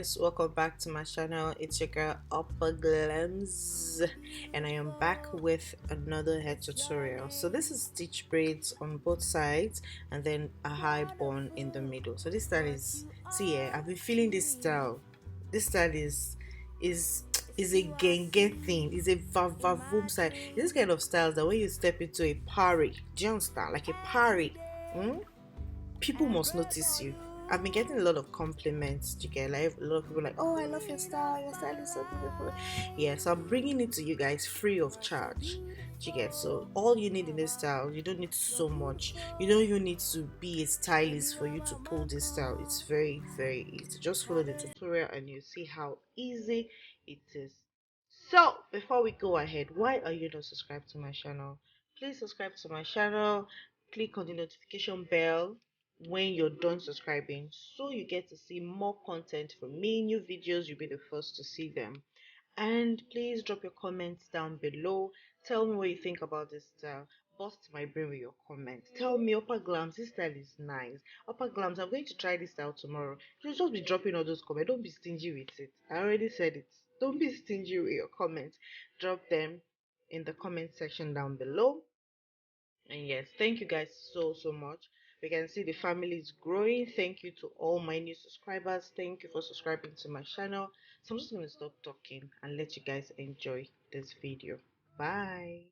guys, welcome back to my channel. It's your girl Opaglamz, and I am back with another hair tutorial. So this is stitch braids on both sides and then a high bun in the middle. So this style is, see, yeah, I've been feeling this style. This style is is a genge thing, is a vavavoom style. It's this kind of styles that when you step into a party, do you understand, like a party, people must notice you. I've been getting a lot of compliments. You get, like, a lot of people like, oh, I love your style. Your style is so beautiful. Yeah, so I'm bringing it to you guys free of charge. You get, so all you need in this style, you don't need so much. You don't even need to be a stylist for you to pull this style. It's very, very easy. Just follow the tutorial and you see how easy it is. So before we go ahead, why are you not subscribed to my channel? Please subscribe to my channel, click on the notification bell when you're done subscribing so you get to see more content from me. New videos, you'll be the first to see them. And please drop your comments down below. Tell me what you think about this style. Bust my brain with your comments. Tell me, Opaglamz, this style is nice. Opaglamz, I'm going to try this style tomorrow. You just be dropping all those comments. Don't be stingy with it. I already said it. Don't be stingy with your comments. Drop them in the comment section down below. And yes, thank you guys so much. We can see the family is growing. Thank you to all my new subscribers. Thank you for subscribing to my channel. So I'm just going to stop talking and let you guys enjoy this video. Bye.